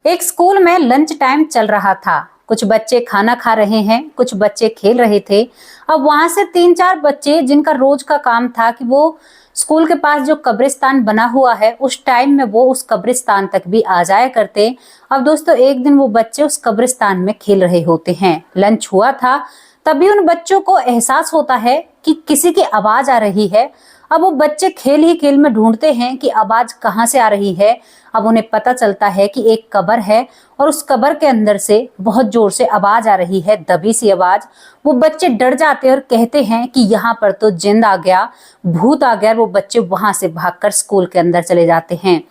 एक स्कूल में lunch time चल रहा था। कुछ बच्चे खाना खा रहे हैं, कुछ बच्चे खेल रहे थे। अब वहां से 3-4 बच्चे, जिनका रोज का काम था कि वो स्कूल के पास जो कब्रिस्तान बना हुआ है उस टाइम में वो उस कब्रिस्तान तक भी आ जाया करते। अब दोस्तों एक दिन वो बच्चे उस कब्रिस्तान में खेल रहे होते हैं। लंच हुआ था, तभी उन बच्चों को एहसास होता है कि किसी की आवाज आ रही है। अब वो बच्चे खेल ही खेल में ढूंढते हैं कि आवाज कहाँ से आ रही है। अब उन्हें पता चलता है कि एक कब्र है और उस कब्र के अंदर से बहुत जोर से आवाज आ रही है, दबी सी आवाज। वो बच्चे डर जाते हैं और कहते हैं कि यहाँ पर तो जिंद आ गया, भूत आ गया। वो बच्चे वहां से भागकर स्कूल के अंदर चले जाते हैं।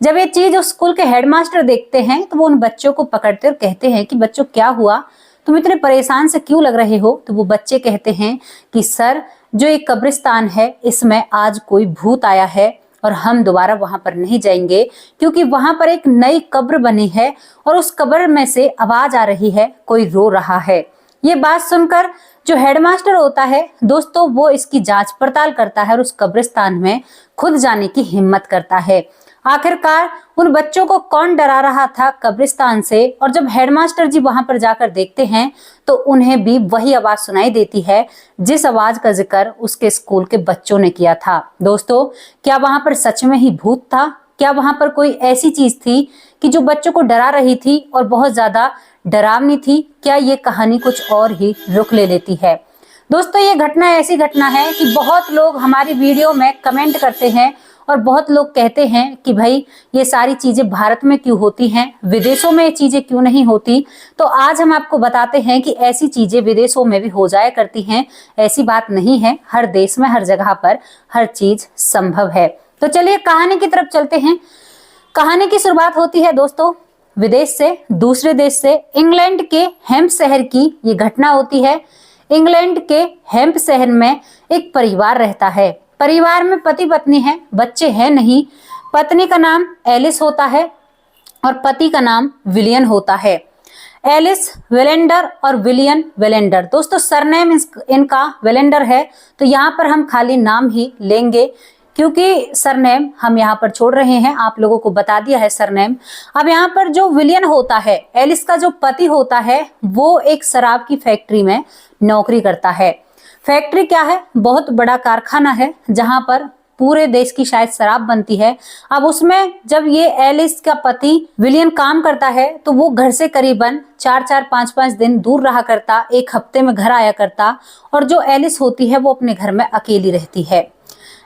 जब ये चीज उस स्कूल के हेडमास्टर देखते हैं तो वो उन बच्चों को पकड़ते और कहते हैं कि बच्चों क्या हुआ, तुम इतने परेशान से क्यों लग रहे हो। तो वो बच्चे कहते हैं कि सर, जो एक कब्रिस्तान है इसमें आज कोई भूत आया है और हम दोबारा वहां पर नहीं जाएंगे, क्योंकि वहां पर एक नई कब्र बनी है और उस कब्र में से आवाज आ रही है, कोई रो रहा है। ये बात सुनकर जो हेडमास्टर होता है दोस्तों, वो इसकी जांच पड़ताल करता है और उस कब्रिस्तान में खुद जाने की हिम्मत करता है। आखिरकार उन बच्चों को कौन डरा रहा था कब्रिस्तान से, और जब हेडमास्टर जी वहां पर जाकर देखते हैं तो उन्हें भी वही आवाज सुनाई देती है जिस आवाज का जिक्र उसके स्कूल के बच्चों ने किया था। दोस्तों, क्या वहां पर सच में ही भूत था? क्या वहां पर कोई ऐसी चीज थी कि जो बच्चों को डरा रही थी और बहुत ज्यादा डरावनी थी? क्या ये कहानी कुछ और ही रुख ले लेती है? दोस्तों, ये घटना ऐसी घटना है कि बहुत लोग हमारी वीडियो में कमेंट करते हैं और बहुत लोग कहते हैं कि भाई ये सारी चीजें भारत में क्यों होती हैं, विदेशों में ये चीजें क्यों नहीं होती। तो आज हम आपको बताते हैं कि ऐसी चीजें विदेशों में भी हो जाया करती हैं। ऐसी बात नहीं है, हर देश में हर जगह पर हर चीज संभव है। तो चलिए कहानी की तरफ चलते हैं। कहानी की शुरुआत होती है दोस्तों विदेश से, दूसरे देश से। इंग्लैंड के हेम्प शहर की ये घटना होती है। इंग्लैंड के हेम्प शहर में एक परिवार रहता है। परिवार में पति पत्नी है, बच्चे हैं नहीं। पत्नी का नाम एलिस होता है और पति का नाम विलियन होता है। एलिस वेलेंडर और विलियन वेलेंडर। दोस्तों सरनेम इनका वेलेंडर है, तो यहाँ पर हम खाली नाम ही लेंगे क्योंकि सरनेम हम यहाँ पर छोड़ रहे हैं। आप लोगों को बता दिया है सरनेम। अब यहाँ पर जो विलियन होता है, एलिस का जो पति होता है, वो एक शराब की फैक्ट्री में नौकरी करता है। फैक्ट्री क्या है? बहुत बड़ा कारखाना है जहां पर पूरे देश की शायद शराब बनती है। अब उसमें जब ये एलिस का पति विलियन काम करता है तो वो घर से करीबन 4-4, 5-5 दिन दूर रहा करता, एक हफ्ते में घर आया करता। और जो एलिस होती है वो अपने घर में अकेली रहती है।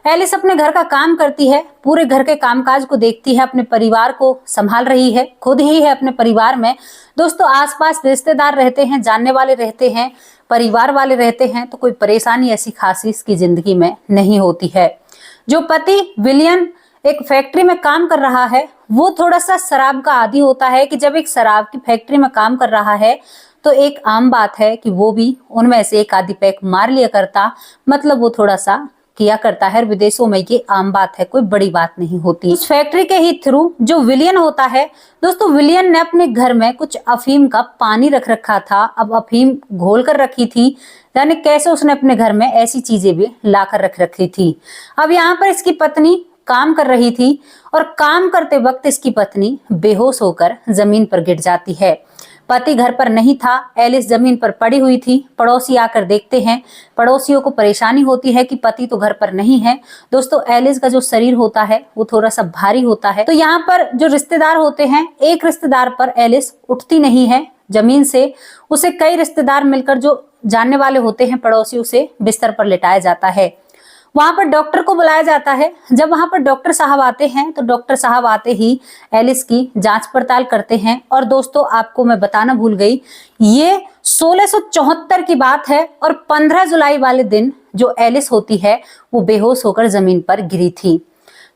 एलिस अपने घर का काम करती है, पूरे घर के कामकाज को देखती है, अपने परिवार को संभाल रही है, खुद ही है अपने परिवार में। दोस्तों आसपास रिश्तेदार रहते हैं, जानने वाले रहते हैं, परिवार वाले रहते हैं, तो कोई परेशानी ऐसी खासी इसकी जिंदगी में नहीं होती है। जो पति विलियन एक फैक्ट्री में काम कर रहा है, वो थोड़ा सा शराब का आदी होता है कि जब एक शराब की फैक्ट्री में काम कर रहा है तो एक आम बात है कि वो भी उनमें से एक आधी पैक मार लिया करता। मतलब वो थोड़ा सा किया करता है। विदेशों में ये आम बात है, कोई बड़ी बात नहीं होती। उस फैक्ट्री के ही थ्रू जो विलियन होता है दोस्तों, विलियन ने अपने घर में कुछ अफीम का पानी रख रखा था। अब अफीम घोल कर रखी थी, यानी कैसे उसने अपने घर में ऐसी चीजें भी लाकर रख रखी थी। अब यहाँ पर इसकी पत्नी काम कर रही थी और काम करते वक्त इसकी पत्नी बेहोश होकर जमीन पर गिर जाती है। पति घर पर नहीं था, एलिस जमीन पर पड़ी हुई थी। पड़ोसी आकर देखते हैं, पड़ोसियों को परेशानी होती है कि पति तो घर पर नहीं है। दोस्तों एलिस का जो शरीर होता है वो थोड़ा सा भारी होता है, तो यहाँ पर जो रिश्तेदार होते हैं, एक रिश्तेदार पर एलिस उठती नहीं है जमीन से। उसे कई रिश्तेदार मिलकर, जो जानने वाले होते हैं पड़ोसी, उसे बिस्तर पर लिटाया जाता है। वहां पर डॉक्टर को बुलाया जाता है। जब वहां पर डॉक्टर साहब आते हैं तो डॉक्टर साहब आते ही एलिस की जांच पड़ताल करते हैं। और दोस्तों आपको मैं बताना भूल गई, ये 1674 की बात है और 15 जुलाई वाले दिन जो एलिस होती है वो बेहोश होकर जमीन पर गिरी थी।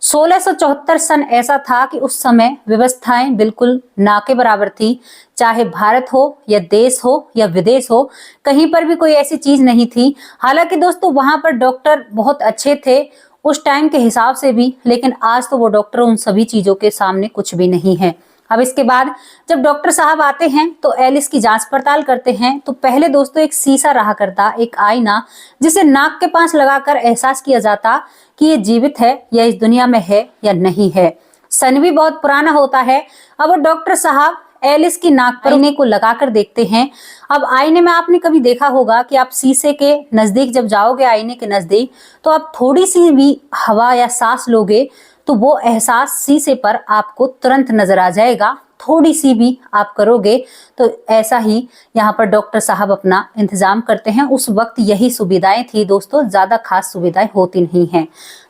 1674 सन ऐसा था कि उस समय व्यवस्थाएं बिल्कुल ना के बराबर थी। चाहे भारत हो या देश हो या विदेश हो, कहीं पर भी कोई ऐसी चीज नहीं थी। हालांकि दोस्तों वहां पर डॉक्टर बहुत अच्छे थे उस टाइम के हिसाब से भी, लेकिन आज तो वो डॉक्टर उन सभी चीजों के सामने कुछ भी नहीं है। अब इसके बाद जब डॉक्टर साहब आते हैं तो एलिस की जांच पड़ताल करते हैं। तो पहले दोस्तों एक शीशा रहा करता, एक आईना, जिसे नाक के पास लगाकर एहसास किया जाता कि ये जीवित है या इस दुनिया में है या नहीं है। सन भी बहुत पुराना होता है। अब वो डॉक्टर साहब एलिस की नाक पर आईने को लगाकर देखते हैं। अब आईने में आपने कभी देखा होगा कि आप शीशे के नजदीक जब जाओगे, आईने के नजदीक, तो आप थोड़ी सी भी हवा या सांस लोगे तो वो एहसास शीशे पर आपको तुरंत नजर आ जाएगा। थोड़ी सी भी आप करोगे तो ऐसा ही यहाँ पर डॉक्टर साहब अपना इंतजाम करते हैं। उस वक्त यही सुविधाएं थी दोस्तों, ज्यादा खास सुविधाएं होती नहीं हैं।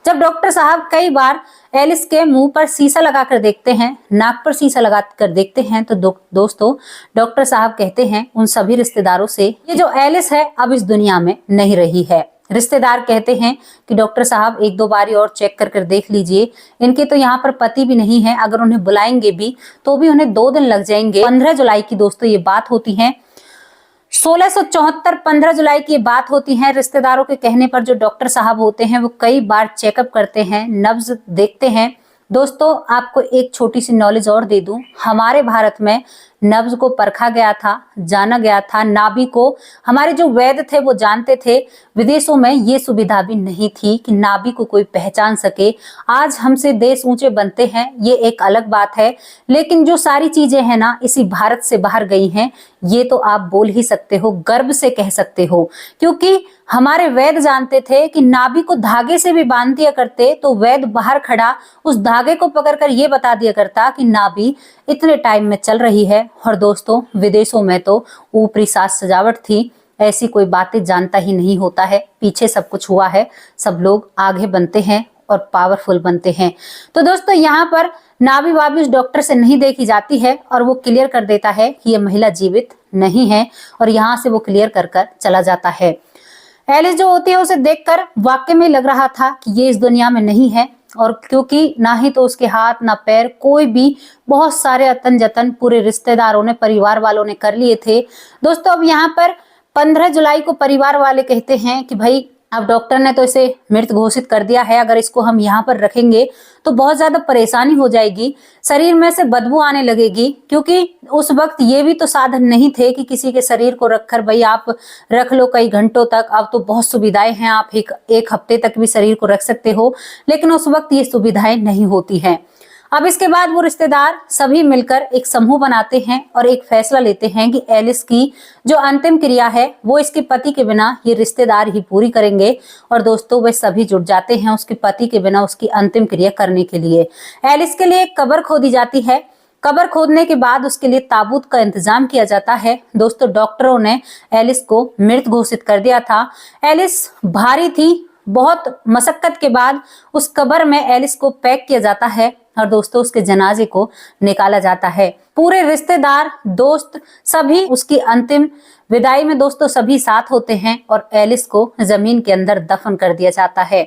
जब डॉक्टर साहब कई बार एलिस के मुंह पर शीशा लगा कर देखते हैं, नाक पर शीशा लगा कर देखते हैं, तो दोस्तों डॉक्टर साहब कहते हैं उन सभी रिश्तेदारों से, ये जो एलिस है अब इस दुनिया में नहीं रही है। रिश्तेदार कहते हैं कि डॉक्टर साहब एक दो बारी और चेक कर देख लीजिए, इनके तो यहाँ पर पति भी नहीं है, अगर उन्हें बुलाएंगे भी तो भी उन्हें 2 दिन लग जाएंगे। 15 जुलाई की दोस्तों ये बात होती है, 1674 15 जुलाई की बात होती है। रिश्तेदारों के कहने पर जो डॉक्टर साहब होते हैं वो कई बार चेकअप करते हैं, नब्ज देखते हैं। दोस्तों आपको एक छोटी सी नॉलेज और दे दूं, हमारे भारत में नब्ज को परखा गया था, जाना गया था, नाभि को हमारे जो वैद्य थे वो जानते थे। विदेशों में ये सुविधा भी नहीं थी कि नाभि को कोई पहचान सके। आज हमसे देश ऊंचे बनते हैं, ये एक अलग बात है, लेकिन जो सारी चीजें हैं ना इसी भारत से बाहर गई हैं, ये तो आप बोल ही सकते हो, गर्व से कह सकते हो, क्योंकि हमारे वैद्य जानते थे कि नाभि को धागे से भी बांध दिया करते तो वैद्य बाहर खड़ा उस धागे को पकड़कर ये बता दिया करता कि नाभि इतने टाइम में चल रही है। और दोस्तों विदेशों में तो ऊपरी साज सजावट थी, ऐसी कोई बातें जानता ही नहीं होता है, पीछे सब कुछ हुआ है, सब लोग आगे बनते हैं और पावरफुल बनते हैं। तो दोस्तों यहाँ पर नाभि वाभि उस डॉक्टर से नहीं देखी जाती है और वो क्लियर कर देता है कि ये महिला जीवित नहीं है और यहाँ से वो क्लियर कर कर चला जाता है। एलिस जो होती है उसे देखकर वाकई में लग रहा था कि ये इस दुनिया में नहीं है, और क्योंकि ना ही तो उसके हाथ ना पैर, कोई भी बहुत सारे अतन जतन पूरे रिश्तेदारों ने, परिवार वालों ने कर लिए थे। दोस्तों अब यहाँ पर 15 जुलाई को परिवार वाले कहते हैं कि भाई अब डॉक्टर ने तो इसे मृत घोषित कर दिया है, अगर इसको हम यहाँ पर रखेंगे तो बहुत ज्यादा परेशानी हो जाएगी, शरीर में से बदबू आने लगेगी, क्योंकि उस वक्त ये भी तो साधन नहीं थे कि किसी के शरीर को रखकर भाई आप रख लो कई घंटों तक। अब तो बहुत सुविधाएं हैं, आप एक हफ्ते तक भी शरीर को रख सकते हो, लेकिन उस वक्त ये सुविधाएं नहीं होती हैं। अब इसके बाद वो रिश्तेदार सभी मिलकर एक समूह बनाते हैं और एक फैसला लेते हैं कि एलिस की जो अंतिम क्रिया है वो इसके पति के बिना ये रिश्तेदार ही पूरी करेंगे। और दोस्तों वे सभी जुट जाते हैं उसके पति के बिना उसकी अंतिम क्रिया करने के लिए। एलिस के लिए एक कब्र खोदी जाती है, कब्र खोदने के बाद उसके लिए ताबूत का इंतजाम किया जाता है। दोस्तों डॉक्टरों ने एलिस को मृत घोषित कर दिया था। एलिस भारी थी, बहुत मशक्कत के बाद उस कब्र में एलिस को पैक किया जाता है और दोस्तों उसके जनाजे को निकाला जाता है। पूरे रिश्तेदार, दोस्त सभी उसकी अंतिम विदाई में दोस्तों सभी साथ होते हैं और एलिस को जमीन के अंदर दफन कर दिया जाता है।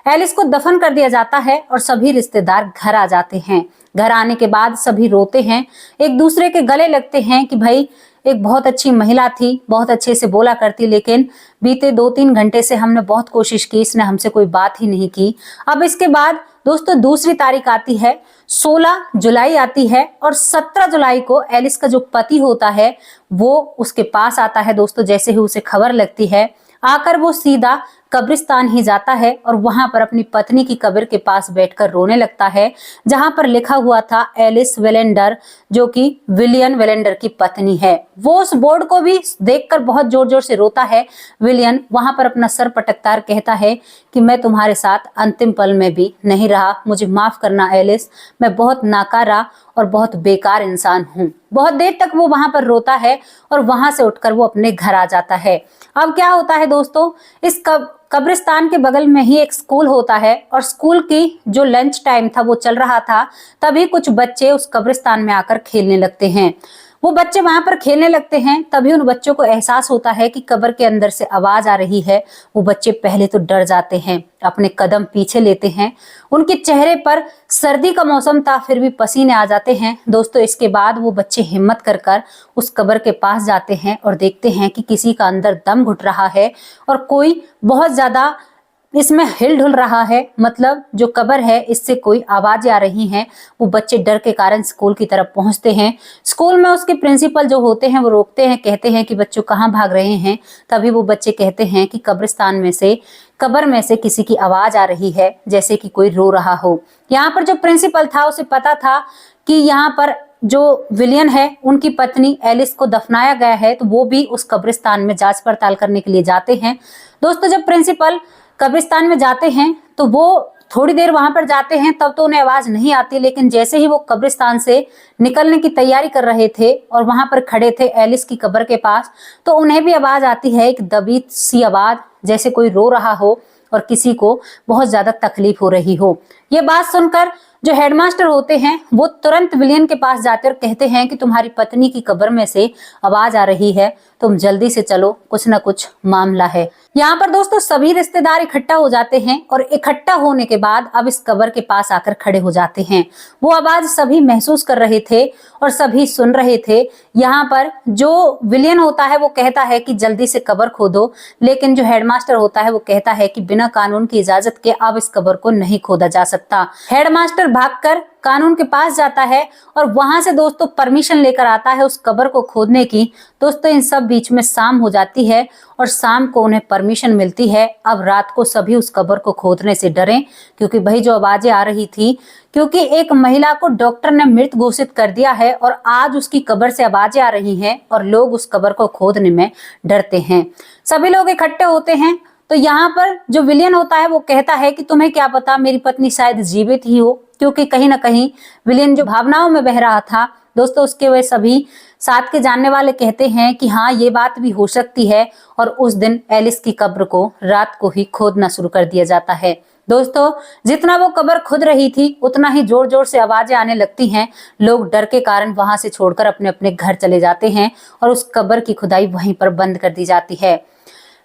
एलिस को दफन कर दिया जाता है और सभी रिश्तेदार घर आ जाते हैं। घर आने के बाद सभी रोते हैं, एक दूसरे के गले लगते हैं कि भाई एक बहुत अच्छी महिला थी, बहुत अच्छे से बोला करती, लेकिन बीते 2-3 घंटे से हमने बहुत कोशिश की, इसने हमसे कोई बात ही नहीं की। अब इसके बाद दोस्तों दूसरी तारीख आती है, 16 जुलाई आती है और 17 जुलाई को एलिस का जो पति होता है वो उसके पास आता है। दोस्तों जैसे ही उसे खबर लगती है, आकर वो सीधा कब्रिस्तान ही जाता है और वहां पर अपनी पत्नी की कब्र के पास बैठकर रोने लगता है, जहां पर लिखा हुआ था एलिस वेलेंडर, जो कि विलियन वेलेंडर की पत्नी है। वो उस बोर्ड को भी देखकर बहुत जोर जोर से रोता है। विलियन वहां पर अपना सर पटकता कहता है कि मैं तुम्हारे साथ अंतिम पल में भी नहीं रहा, मुझे माफ करना एलिस, मैं बहुत नाकारा और बहुत बेकार इंसान हूँ। बहुत देर तक वो वहां पर रोता है और वहां से उठकर वो अपने घर आ जाता है। अब क्या होता है दोस्तों, इस कब्रिस्तान के बगल में ही एक स्कूल होता है और स्कूल की जो लंच टाइम था वो चल रहा था, तभी कुछ बच्चे उस कब्रिस्तान में आकर खेलने लगते हैं। वो बच्चे वहां पर खेलने लगते हैं, तभी उन बच्चों को एहसास होता है कि कब्र के अंदर से आवाज आ रही है। वो बच्चे पहले तो डर जाते हैं, अपने कदम पीछे लेते हैं, उनके चेहरे पर सर्दी का मौसम था फिर भी पसीने आ जाते हैं। दोस्तों इसके बाद वो बच्चे हिम्मत कर कर उस कब्र के पास जाते हैं और देखते हैं कि किसी का अंदर दम घुट रहा है और कोई बहुत ज्यादा इसमें हिल-डुल रहा है, मतलब जो कब्र है इससे कोई आवाजें आ रही हैं। वो बच्चे डर के कारण स्कूल की तरफ पहुंचते हैं। स्कूल में उसके प्रिंसिपल जो होते हैं वो रोकते हैं, कहते हैं कि बच्चों कहाँ भाग रहे हैं। तभी वो बच्चे कहते हैं कि कब्रिस्तान में से, कब्र में से किसी की आवाज आ रही है, जैसे कि कोई रो रहा हो। यहाँ पर जो प्रिंसिपल था उसे पता था कि यहाँ पर जो विलियन है उनकी पत्नी एलिस को दफनाया गया है, तो वो भी उस कब्रिस्तान में जांच पड़ताल करने के लिए जाते हैं। दोस्तों जब प्रिंसिपल कब्रिस्तान में जाते हैं तो वो थोड़ी देर वहां पर जाते हैं, तब तो उन्हें आवाज नहीं आती, लेकिन जैसे ही वो कब्रिस्तान से निकलने की तैयारी कर रहे थे और वहां पर खड़े थे एलिस की कब्र के पास, तो उन्हें भी आवाज आती है, एक दबी सी आवाज, जैसे कोई रो रहा हो और किसी को बहुत ज्यादा तकलीफ हो रही हो। ये बात सुनकर जो हेडमास्टर होते हैं वो तुरंत विलियन के पास जाते और कहते हैं कि तुम्हारी पत्नी की कब्र में से आवाज आ रही है, तुम जल्दी से चलो, कुछ ना कुछ मामला है। यहाँ पर दोस्तों सभी रिश्तेदार इकट्ठा हो जाते हैं और इकट्ठा होने के बाद अब इस कब्र के पास आकर खड़े हो जाते हैं। वो आवाज सभी महसूस कर रहे थे और सभी सुन रहे थे। यहाँ पर जो विलियन होता है वो कहता है कि जल्दी से कब्र खोदो, लेकिन जो हेडमास्टर होता है वो कहता है कि बिना कानून की इजाजत के अब इस कब्र को नहीं खोदा जा सकता। हेडमास्टर भागकर कानून के पास जाता है और वहां से दोस्तों परमिशन लेकर आता है उस कब्र को खोदने की। दोस्तों इन सब बीच में शाम हो जाती है और शाम को उन्हें परमिशन मिलती है। अब रात को सभी उस कब्र को खोदने से डरे, क्योंकि भाई जो आवाजें आ रही थी, क्योंकि एक महिला को डॉक्टर ने मृत घोषित कर दिया है और आज उसकी कब्र से आवाजें आ रही हैं और लोग उस कब्र को खोदने में डरते हैं। सभी लोग इकट्ठे होते हैं। तो यहाँ पर जो विलियन होता है वो कहता है कि तुम्हें क्या पता, मेरी पत्नी शायद जीवित ही हो, क्योंकि कहीं ना कहीं विलियन जो भावनाओं में बह रहा था दोस्तों, उसके वे सभी साथ के जानने वाले कहते हैं कि हाँ ये बात भी हो सकती है। और उस दिन एलिस की कब्र को रात को ही खोदना शुरू कर दिया जाता है। दोस्तों जितना वो कब्र खुद रही थी उतना ही जोर जोर से आवाजें आने लगती हैं। लोग डर के कारण वहां से छोड़कर अपने अपने घर चले जाते हैं और उस कब्र की खुदाई वहीं पर बंद कर दी जाती है।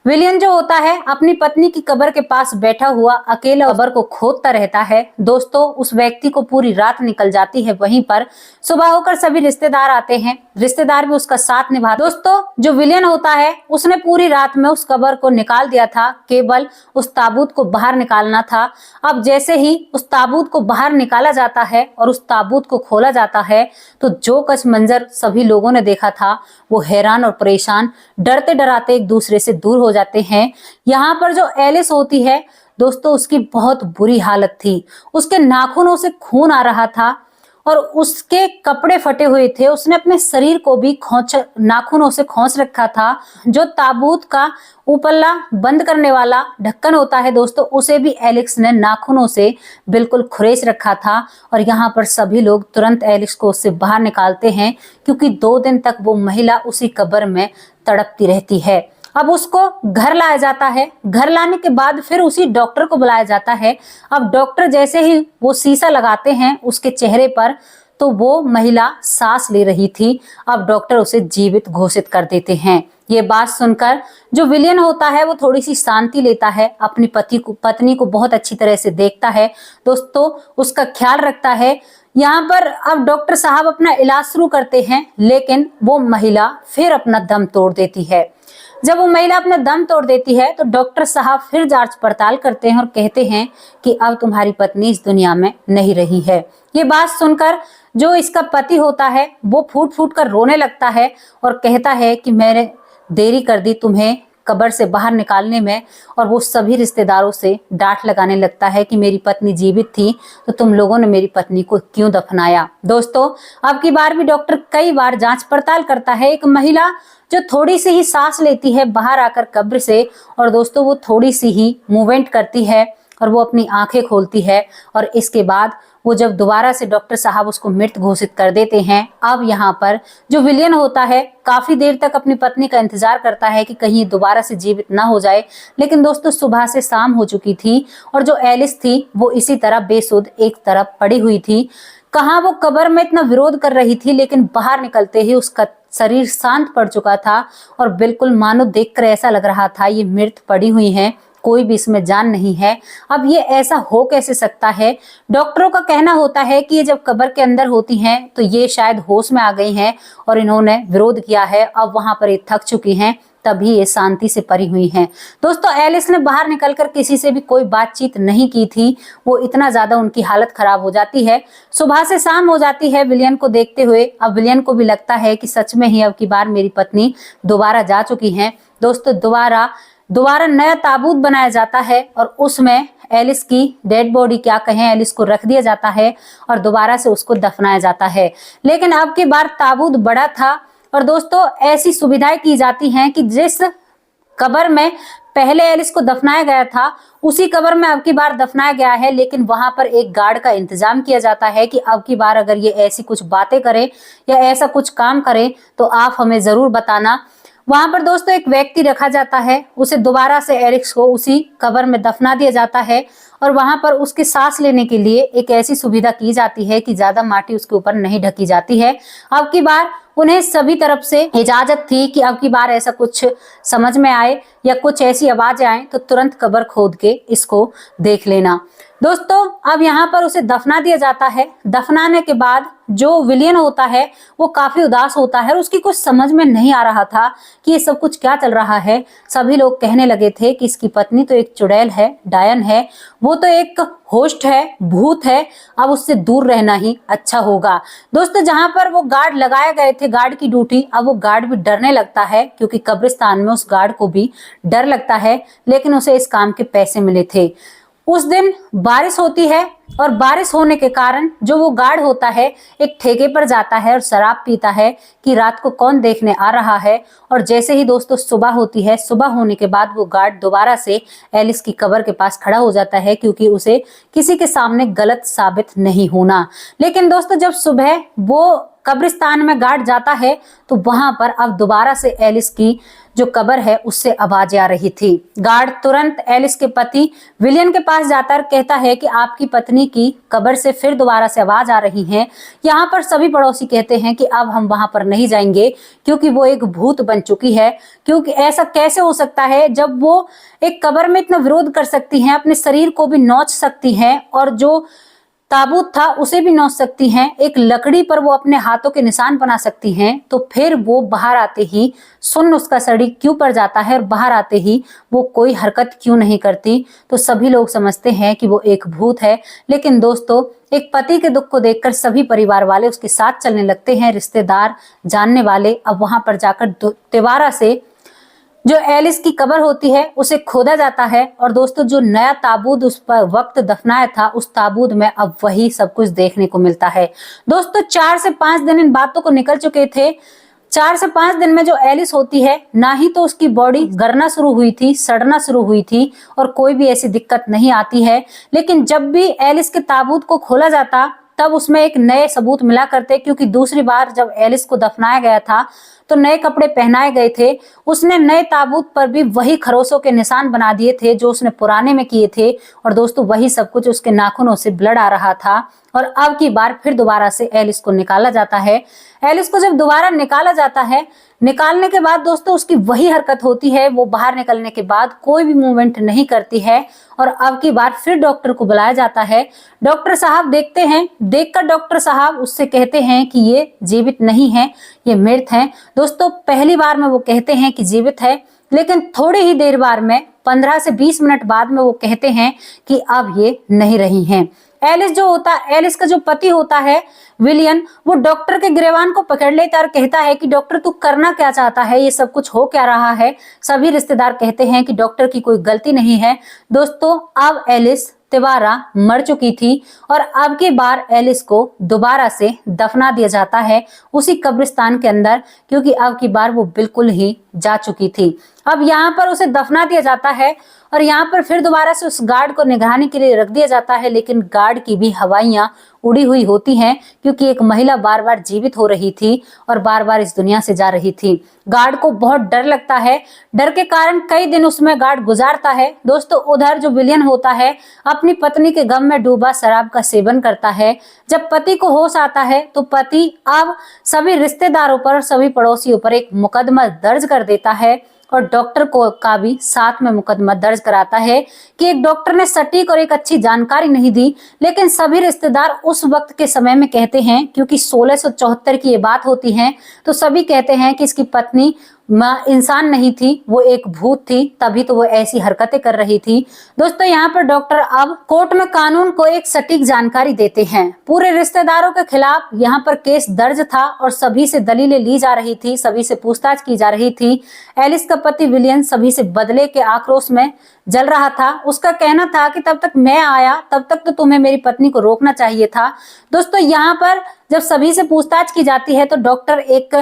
विलियन जो होता है अपनी पत्नी की कब्र के पास बैठा हुआ अकेला कब्र को खोदता रहता है। दोस्तों उस व्यक्ति को पूरी रात निकल जाती है वहीं पर। सुबह होकर सभी रिश्तेदार आते हैं, रिश्तेदार भी उसका साथ निभा। दोस्तों जो विलियन होता है उसने पूरी रात में उस कब्र को निकाल दिया था, केवल उस ताबूत को बाहर निकालना था। अब जैसे ही उस ताबूत को बाहर निकाला जाता है और उस ताबूत को खोला जाता है तो जो कच मंजर सभी लोगों ने देखा था वो हैरान और परेशान, डरते डराते एक दूसरे से दूर हो जाते हैं। यहाँ पर जो एलिस होती है दोस्तों उसकी बहुत बुरी हालत थी, उसके नाखूनों से खून आ रहा था और उसके कपड़े फटे हुए थे। उसने अपने शरीर को भी नाखूनों से खोंच रखा था। जो ताबूत का ऊपरला बंद करने वाला ढक्कन होता है दोस्तों, उसे भी एलिस ने नाखूनों से बिल्कुल खुरेच रखा था। और यहाँ पर सभी लोग तुरंत एलिस को उससे बाहर निकालते हैं, क्योंकि 2 दिन तक वो महिला उसी कब्र में तड़पती रहती है। अब उसको घर लाया जाता है। घर लाने के बाद फिर उसी डॉक्टर को बुलाया जाता है। अब डॉक्टर जैसे ही वो शीशा लगाते हैं उसके चेहरे पर, तो वो महिला सांस ले रही थी। अब डॉक्टर उसे जीवित घोषित कर देते हैं। ये बात सुनकर जो विलियन होता है वो थोड़ी सी शांति लेता है, अपनी पत्नी को बहुत अच्छी तरह से देखता है दोस्तों, उसका ख्याल रखता है। यहाँ पर अब डॉक्टर साहब अपना इलाज शुरू करते हैं, लेकिन वो महिला फिर अपना दम तोड़ देती है। जब वो महिला अपना दम तोड़ देती है तो डॉक्टर साहब फिर जांच पड़ताल करते हैं और कहते हैं कि अब तुम्हारी पत्नी इस दुनिया में नहीं रही है। ये बात सुनकर जो इसका पति होता है वो फूट फूट कर रोने लगता है और कहता है कि मैंने देरी कर दी तुम्हें कब्र से बाहर निकालने में। और वो सभी रिश्तेदारों से डांट लगाने लगता है कि मेरी पत्नी जीवित थी तो तुम लोगों ने मेरी पत्नी को क्यों दफनाया। दोस्तों अब की बार भी डॉक्टर कई बार जांच पड़ताल करता है। एक महिला जो थोड़ी सी ही सांस लेती है बाहर आकर कब्र से, और दोस्तों वो थोड़ी सी ही मूवमेंट करती है और वो अपनी आंखें खोलती है। और इसके बाद वो जब दोबारा से डॉक्टर साहब उसको मृत घोषित कर देते हैं। अब यहाँ पर जो विलियन होता है काफी देर तक अपनी पत्नी का इंतजार करता है कि कहीं दोबारा से जीवित ना हो जाए, लेकिन दोस्तों सुबह से शाम हो चुकी थी और जो एलिस थी वो इसी तरह बेसुध एक तरफ पड़ी हुई थी। कहाँ वो कब्र में इतना विरोध कर रही थी, लेकिन बाहर निकलते ही उसका शरीर शांत पड़ चुका था और बिल्कुल मानो देखकर ऐसा लग रहा था ये मृत पड़ी हुई हैं, कोई भी इसमें जान नहीं है। अब ये ऐसा हो कैसे सकता है। डॉक्टरों का कहना होता है कि ये जब कब्र के अंदर होती हैं तो ये शायद होश में आ गई हैं और इन्होंने विरोध किया है, अब वहां पर ये थक चुकी हैं, तभी ये शांति से परी हुई हैं। दोस्तों एलिस ने बाहर निकलकर किसी से भी कोई बातचीत नहीं की थी, वो इतना ज्यादा उनकी हालत खराब हो जाती है। सुबह से शाम हो जाती है विलियन को देखते हुए। अब विलियन को भी लगता है कि सच में ही अब की बार मेरी पत्नी दोबारा जा चुकी हैं। दोस्तों दोबारा दोबारा नया ताबूत बनाया जाता है और उसमें एलिस की डेड बॉडी, क्या कहें, एलिस को रख दिया जाता है और दोबारा से उसको दफनाया जाता है। लेकिन अब की बार ताबूत बड़ा था और दोस्तों ऐसी सुविधाएं की जाती हैं कि जिस कब्र में पहले एलिस को दफनाया गया था उसी कब्र में अब की बार दफनाया गया है, लेकिन वहां पर एक गार्ड का इंतजाम किया जाता है कि अब की बार अगर ये ऐसी कुछ बातें करे या ऐसा कुछ काम करे तो आप हमें जरूर बताना। वहां पर दोस्तों एक व्यक्ति रखा जाता है, उसे दोबारा से एलिस को उसी कब्र में दफना दिया जाता है और वहां पर उसकी सांस लेने के लिए एक ऐसी सुविधा की जाती है कि ज्यादा माटी उसके ऊपर नहीं ढकी जाती है। अब की बार उन्हें सभी तरफ से इजाजत थी कि अब की बार ऐसा कुछ समझ में आए या कुछ ऐसी आवाजें आए तो तुरंत कब्र खोद के इसको देख लेना। दोस्तों अब यहाँ पर उसे दफना दिया जाता है। दफनाने के बाद जो विलियन होता है वो काफी उदास होता है और उसकी कुछ समझ में नहीं आ रहा था कि ये सब कुछ क्या चल रहा है। सभी लोग कहने लगे थे कि इसकी पत्नी तो एक चुड़ैल है, डायन है, वो तो एक होस्ट है, भूत है, अब उससे दूर रहना ही अच्छा होगा। दोस्तों जहां पर वो गार्ड लगाए गए थे, गार्ड की ड्यूटी, अब वो गार्ड भी डरने लगता है क्योंकि कब्रिस्तान में उस गार्ड को भी डर लगता है, लेकिन उसे इस काम के पैसे मिले थे। उस दिन बारिश होती है और बारिश होने के कारण जो वो गार्ड होता है एक ठेके पर जाता है और शराब पीता है कि रात को कौन देखने आ रहा है। और जैसे ही दोस्तों सुबह होती है, सुबह होने के बाद वो गार्ड दोबारा से एलिस की कब्र के पास खड़ा हो जाता है क्योंकि उसे किसी के सामने गलत साबित नहीं होना। लेकिन दोस्तों जब सुबह वो कब्रिस्तान में गार्ड जाता है तो वहां पर अब दोबारा से एलिस की जो कब्र है उससे आवाज आ रही थी। गार्ड तुरंत एलिस के पति विलियन के पास जाकर कहता है कि आपकी पत्नी की कब्र से फिर दोबारा से आवाज आ रही है। यहाँ पर सभी पड़ोसी कहते हैं कि अब हम वहां पर नहीं जाएंगे क्योंकि वो एक भूत बन चुकी है। क्योंकि ऐसा कैसे हो सकता है जब वो एक कब्र में इतना विरोध कर सकती हैं, अपने शरीर को भी नोच सकती हैं और जो ताबूत था उसे भी नोच सकती हैं, एक लकड़ी पर वो अपने हाथों के निशान बना सकती हैं, तो फिर वो बाहर आते ही सुन्न उसका शरीर क्यों पड़ जाता है और बाहर आते ही वो कोई हरकत क्यों नहीं करती। तो सभी लोग समझते हैं कि वो एक भूत है। लेकिन दोस्तों एक पति के दुख को देखकर सभी परिवार वाले उसके साथ चलने लगते हैं, रिश्तेदार, जानने वाले। अब वहां पर जाकर दोबारा से जो एलिस की कब्र होती है उसे खोदा जाता है और दोस्तों जो नया ताबूत उस पर वक्त दफनाया था उस ताबूत में अब वही सब कुछ देखने को मिलता है। दोस्तों 4 से 5 दिन इन बातों को निकल चुके थे। 4 से 5 दिन में जो एलिस होती है ना ही तो उसकी बॉडी गलना शुरू हुई थी, सड़ना शुरू हुई थी और कोई भी ऐसी दिक्कत नहीं आती है। लेकिन जब भी एलिस के ताबूत को खोला जाता तब उसमें एक नए सबूत मिला करते, क्योंकि दूसरी बार जब एलिस को दफनाया गया था तो नए कपड़े पहनाए गए थे। उसने नए ताबूत पर भी वही खरोसों के निशान बना दिए थे जो उसने पुराने में किए थे और दोस्तों वही सब कुछ, उसके नाखूनों से ब्लड आ रहा था। और अब की बार फिर दोबारा से एलिस को निकाला जाता है। एलिस को जब दोबारा निकाला जाता है, निकालने के बाद दोस्तों उसकी वही हरकत होती है, वो बाहर निकलने के बाद कोई भी मूवमेंट नहीं करती है। और अब की बार फिर डॉक्टर को बुलाया जाता है। डॉक्टर साहब देखते हैं, देखकर डॉक्टर साहब उससे कहते हैं कि ये जीवित नहीं है, ये मृत हैं। दोस्तों पहली बार में वो कहते हैं कि जीवित है, लेकिन थोड़ी ही देर बाद में 15 से 20 मिनट बाद में वो कहते हैं कि अब ये नहीं रही हैं। एलिस का जो पति होता है विलियन, वो डॉक्टर के गिरेबान को पकड़ लेता और कहता है कि डॉक्टर तू करना क्या चाहता है, ये सब कुछ हो क्या रहा है। सभी रिश्तेदार कहते हैं कि डॉक्टर की कोई गलती नहीं है। दोस्तों अब एलिस तिवारा मर चुकी थी और अब की बार एलिस को दोबारा से दफना दिया जाता है उसी कब्रिस्तान के अंदर, क्योंकि अब की बार वो बिल्कुल ही जा चुकी थी। अब यहाँ पर उसे दफना दिया जाता है और यहाँ पर फिर दोबारा से उस गार्ड को निगरानी के लिए रख दिया जाता है। लेकिन गार्ड की भी हवाइयां उड़ी हुई होती हैं, क्योंकि एक महिला बार बार जीवित हो रही थी और बार बार इस दुनिया से जा रही थी। गार्ड को बहुत डर लगता है, डर के कारण कई दिन उसमें गार्ड गुजारता है। दोस्तों उधर जो विलियन होता है अपनी पत्नी के गम में डूबा शराब का सेवन करता है। जब पति को होश आता है तो पति अब सभी रिश्तेदारों पर, सभी पड़ोसियों पर एक मुकदमा दर्ज कर देता है और डॉक्टर को का भी साथ में मुकदमा दर्ज कराता है कि एक डॉक्टर ने सटीक और एक अच्छी जानकारी नहीं दी। लेकिन सभी रिश्तेदार उस वक्त के समय में कहते हैं, क्योंकि 1674 की ये बात होती है, तो सभी कहते हैं कि इसकी पत्नी इंसान नहीं थी, वो एक भूत थी, तभी तो वो ऐसी हरकतें कर रही थी। दोस्तों यहाँ पर डॉक्टर अब कोर्ट में कानून को एक सटीक जानकारी देते हैं। पूरे रिश्तेदारों के खिलाफ यहाँ पर केस दर्ज था और सभी से दलीलें ली जा रही थी, सभी से पूछताछ की जा रही थी। एलिस का पति विलियम सभी से बदले के आक्रोश में जल रहा था। उसका कहना था कि तब तक मैं आया तब तक तो तुम्हें मेरी पत्नी को रोकना चाहिए था। दोस्तों यहाँ पर जब सभी से पूछताछ की जाती है तो डॉक्टर एक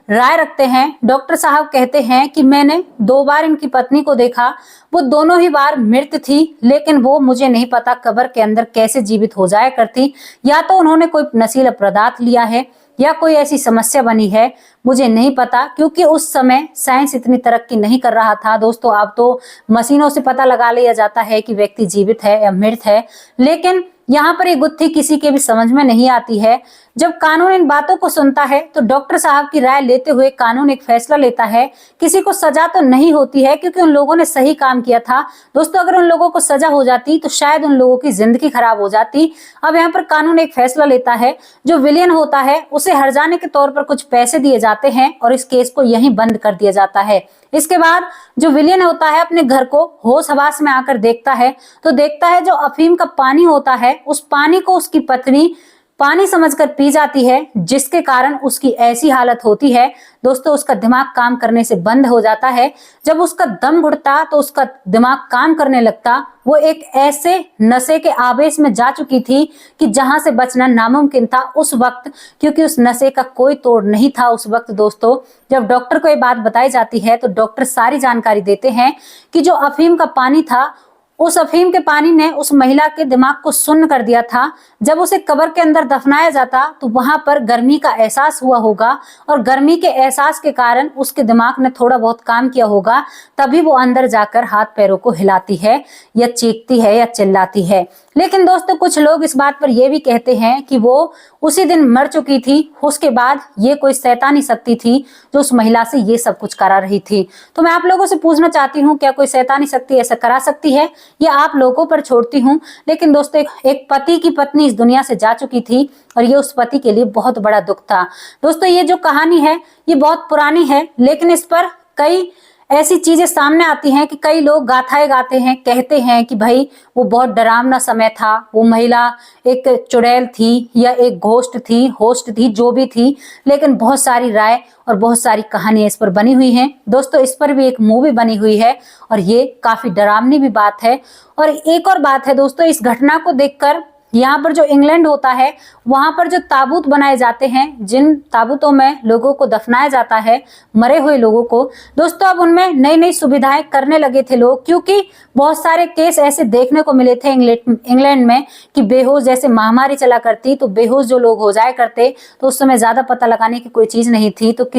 राय रखते हैं। डॉक्टर साहब कहते हैं कि मैंने 2 बार इनकी पत्नी को देखा, वो दोनों ही बार मृत थी, लेकिन वो मुझे नहीं पता कब्र के अंदर कैसे जीवित हो जाया करती। या तो उन्होंने कोई नशीला पदार्थ लिया है या कोई ऐसी समस्या बनी है, मुझे नहीं पता, क्योंकि उस समय साइंस इतनी तरक्की नहीं कर रहा था। दोस्तों अब तो मशीनों से पता लगा लिया जाता है कि व्यक्ति जीवित है या मृत है, लेकिन यहाँ पर ये गुत्थी किसी के भी समझ में नहीं आती है। जब कानून इन बातों को सुनता है तो डॉक्टर साहब की राय लेते हुए कानून एक फैसला लेता है। किसी को सजा तो नहीं होती है क्योंकि उन लोगों ने सही काम किया था। दोस्तों अगर उन लोगों को सजा हो जाती तो शायद उन लोगों की जिंदगी खराब हो जाती। अब यहाँ पर कानून एक फैसला लेता है, जो विलियन होता है उसे हर्जाने के तौर पर कुछ पैसे दिए जाते हैं और इस केस को यहीं बंद कर दिया जाता है। इसके बाद जो विलियन होता है अपने घर को होश हवास में आकर देखता है तो देखता है जो अफीम का पानी होता है उस पानी को उसकी पत्नी पानी समझकर पी जाती है, जिसके कारण उसकी ऐसी हालत होती है। दोस्तों उसका दिमाग काम करने से बंद हो जाता है। जब उसका दम घुटता तो उसका दिमाग काम करने लगता। वो एक ऐसे नशे के आवेश में जा चुकी थी कि जहां से बचना नामुमकिन था उस वक्त, क्योंकि उस नशे का कोई तोड़ नहीं था उस वक्त। दोस्तों जब डॉक्टर को ये बात बताई जाती है तो डॉक्टर सारी जानकारी देते हैं कि जो अफीम का पानी था उस अफीम के पानी ने उस महिला के दिमाग को सुन्न कर दिया था। जब उसे कब्र के अंदर दफनाया जाता तो वहां पर गर्मी का एहसास हुआ होगा और गर्मी के एहसास के कारण उसके दिमाग ने थोड़ा बहुत काम किया होगा, तभी वो अंदर जाकर हाथ पैरों को हिलाती है या चीखती है या चिल्लाती है। लेकिन दोस्तों कुछ लोग इस बात पर यह भी कहते हैं कि वो उसी दिन मर चुकी थी, उसके बाद ये कोई शैतानी शक्ति थी जो उस महिला से ये सब कुछ करा रही थी। तो मैं आप लोगों से पूछना चाहती हूँ, क्या कोई शैतानी शक्ति ऐसा करा सकती है? ये आप लोगों पर छोड़ती हूँ। लेकिन दोस्तों एक पति की पत्नी इस दुनिया से जा चुकी थी और ये उस पति के लिए बहुत बड़ा दुख था। दोस्तों ये जो कहानी है ये बहुत पुरानी है, लेकिन इस पर कई ऐसी चीजें सामने आती हैं कि कई लोग गाथाएं गाते हैं, कहते हैं कि भाई वो बहुत डरावना समय था, वो महिला एक चुड़ैल थी या एक घोस्ट थी, होस्ट थी, जो भी थी। लेकिन बहुत सारी राय और बहुत सारी कहानियां इस पर बनी हुई हैं। दोस्तों इस पर भी एक मूवी बनी हुई है और ये काफी डरावनी भी बात है। और एक और बात है दोस्तों, इस घटना को देखकर यहाँ पर जो इंग्लैंड होता है वहां पर जो ताबूत बनाए जाते हैं, जिन ताबूतों में लोगों को दफनाया जाता है, मरे हुए लोगों को, दोस्तों अब उनमें नई नई सुविधाएं करने लगे थे लोग, क्योंकि बहुत सारे केस ऐसे देखने को मिले थे इंग्लैंड में कि बेहोश जैसे महामारी चला करती तो बेहोश जो लोग हो जाया करते, तो उस समय ज्यादा पता लगाने की कोई चीज नहीं थी, तो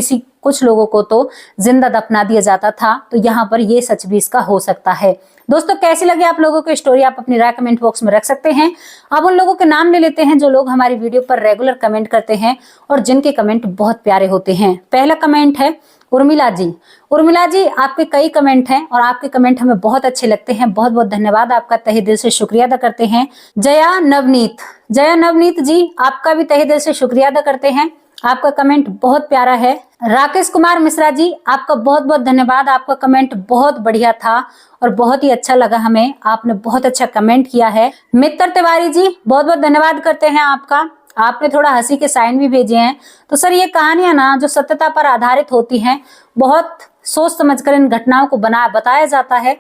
कुछ लोगों को तो जिंदा दफना दिया जाता था। तो यहाँ पर ये सच भी इसका हो सकता है। दोस्तों कैसी लगी आप लोगों को स्टोरी, आप अपनी राय कमेंट बॉक्स में रख सकते हैं। अब उन लोगों के नाम ले लेते हैं जो लोग हमारी वीडियो पर रेगुलर कमेंट करते हैं और जिनके कमेंट बहुत प्यारे होते हैं। पहला कमेंट है उर्मिला जी। उर्मिला जी आपके कई कमेंट हैं और आपके कमेंट हमें बहुत अच्छे लगते हैं, बहुत बहुत धन्यवाद, आपका तहे दिल से शुक्रिया अदा करते हैं। जया नवनीत जी आपका भी तहे दिल से शुक्रिया अदा करते हैं, आपका कमेंट बहुत प्यारा है। राकेश कुमार मिश्रा जी आपका बहुत बहुत धन्यवाद, आपका कमेंट बहुत बढ़िया था और बहुत ही अच्छा लगा हमें, आपने बहुत अच्छा कमेंट किया है। मित्र तिवारी जी बहुत बहुत धन्यवाद करते हैं आपका, आपने थोड़ा हंसी के साइन भी भेजे हैं। तो सर ये कहानियां ना जो सत्यता पर आधारित होती हैं, बहुत सोच समझकर इन घटनाओं को बताया जाता है,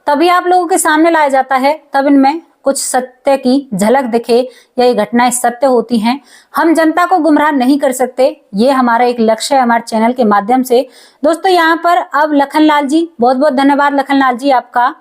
तभी आप लोगों के सामने लाया जाता है, तब इनमें कुछ सत्य की झलक दिखे या ये घटनाएं सत्य होती हैं। हम जनता को गुमराह नहीं कर सकते, ये हमारा एक लक्ष्य है हमारे चैनल के माध्यम से। दोस्तों यहाँ पर अब लखनलाल जी, बहुत बहुत धन्यवाद लखनलाल जी आपका।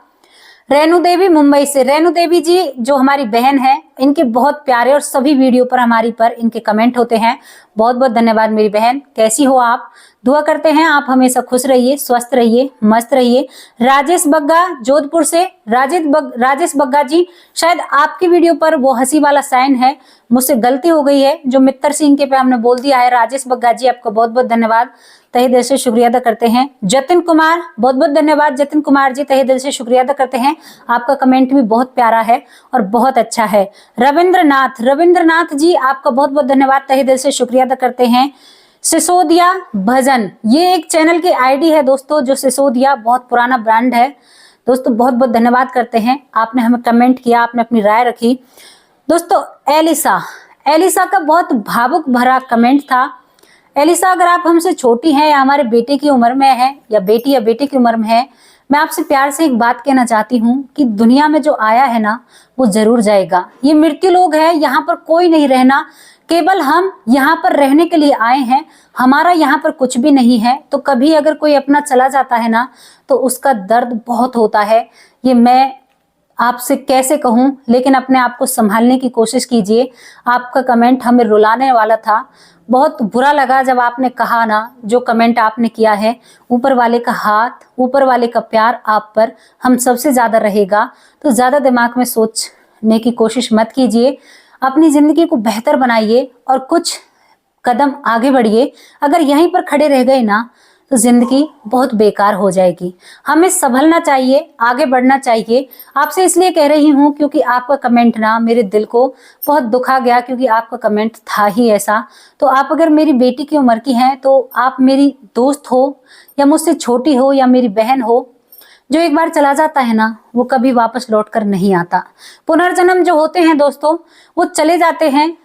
रेणु देवी मुंबई से, रेणु देवी जी जो हमारी बहन है, इनके बहुत प्यारे और सभी वीडियो पर हमारी पर इनके कमेंट होते हैं। बहुत बहुत धन्यवाद मेरी बहन, कैसी हो आप? दुआ करते हैं आप हमेशा खुश रहिए, स्वस्थ रहिए, मस्त रहिए। राजेश बग्गा जोधपुर से, राजेश बग्गा जी शायद आपकी वीडियो पर वो हंसी वाला साइन है, मुझसे गलती हो गई है, जो मित्र सिंह के पे हमने बोल दिया है। राजेश बग्गा जी आपका बहुत बहुत धन्यवाद, तहे दिल से शुक्रिया अदा करते हैं। जतिन कुमार बहुत बहुत धन्यवाद, जतिन कुमार जी तहे दिल से शुक्रिया अदा करते हैं, आपका कमेंट भी बहुत प्यारा है और बहुत अच्छा है। रविंद्रनाथ जी आपका बहुत बहुत धन्यवाद, तहे दिल से शुक्रिया अदा करते हैं। सिसोदिया भजन, ये एक चैनल की आईडी है दोस्तों, जो सिसोदिया बहुत पुराना ब्रांड है दोस्तों। बहुत बहुत धन्यवाद करते हैं, आपने हमें कमेंट किया, आपने अपनी राय रखी दोस्तों। एलिसा का बहुत भावुक भरा कमेंट था। एलिसा, अगर आप हमसे छोटी हैं या हमारे बेटे की उम्र में है या बेटी की उम्र में है, मैं आपसे प्यार से एक बात कहना चाहती हूँ कि दुनिया में जो आया है ना वो जरूर जाएगा। ये मृत्यु लोग है, यहाँ पर कोई नहीं रहना, केवल हम यहाँ पर रहने के लिए आए हैं। हमारा यहाँ पर कुछ भी नहीं है। तो कभी अगर कोई अपना चला जाता है ना तो उसका दर्द बहुत होता है। ये मैं आपसे कैसे कहूं, लेकिन अपने आप को संभालने की कोशिश कीजिए। आपका कमेंट हमें रुलाने वाला था, बहुत बुरा लगा जब आपने कहा ना, जो कमेंट आपने किया है। ऊपर वाले का हाथ, ऊपर वाले का प्यार आप पर हम सबसे ज्यादा रहेगा। तो ज्यादा दिमाग में सोचने की कोशिश मत कीजिए, अपनी जिंदगी को बेहतर बनाइए और कुछ कदम आगे बढ़िए। अगर यहीं पर खड़े रह गए ना तो जिंदगी बहुत बेकार हो जाएगी। हमें संभलना चाहिए, आगे बढ़ना चाहिए। आपसे इसलिए कह रही हूँ क्योंकि आपका कमेंट ना मेरे दिल को बहुत दुखा गया, क्योंकि आपका कमेंट था ही ऐसा। तो आप अगर मेरी बेटी की उम्र की हैं तो आप मेरी दोस्त हो या मुझसे छोटी हो या मेरी बहन हो। जो एक बार चला जाता है ना वो कभी वापस लौट कर नहीं आता। पुनर्जन्म जो होते हैं दोस्तों वो चले जाते हैं,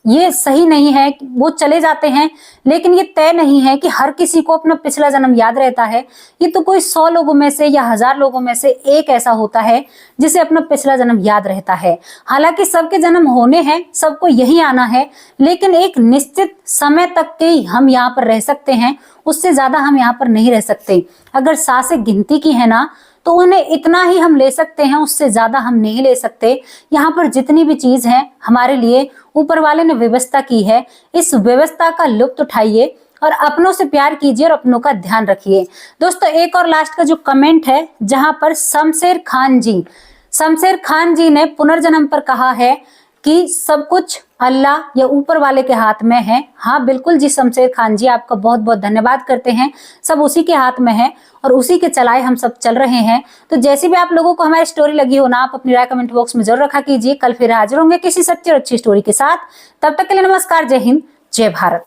ये सही नहीं है कि वो चले जाते हैं, लेकिन ये तय नहीं है कि हर किसी को अपना पिछला जन्म याद रहता है। ये तो कोई 100 लोगों में से या 1000 लोगों में से एक ऐसा होता है जिसे अपना पिछला जन्म याद रहता है। हालांकि सबके जन्म होने हैं, सबको यही आना है, लेकिन एक निश्चित समय तक के ही हम यहाँ पर रह सकते हैं, उससे ज्यादा हम यहाँ पर नहीं रह सकते। अगर सांसें गिनती की है ना तो उन्हें इतना ही हम ले सकते हैं, उससे ज्यादा हम नहीं ले सकते। यहाँ पर जितनी भी चीज है हमारे लिए ऊपर वाले ने व्यवस्था की है, इस व्यवस्था का लुत्फ उठाइए और अपनों से प्यार कीजिए और अपनों का ध्यान रखिए। दोस्तों एक और लास्ट का जो कमेंट है, जहां पर शमशेर खान जी ने पुनर्जन्म पर कहा है कि सब कुछ अल्लाह या ऊपर वाले के हाथ में है। हाँ बिल्कुल जी शमशेर खान जी, आपका बहुत बहुत धन्यवाद करते हैं। सब उसी के हाथ में है और उसी के चलाए हम सब चल रहे हैं। तो जैसी भी आप लोगों को हमारी स्टोरी लगी हो ना, आप अपनी राय कमेंट बॉक्स में जरूर रखा कीजिए। कल फिर हाजिर होंगे किसी सच्ची और अच्छी स्टोरी के साथ। तब तक के लिए नमस्कार, जय हिंद, जय भारत।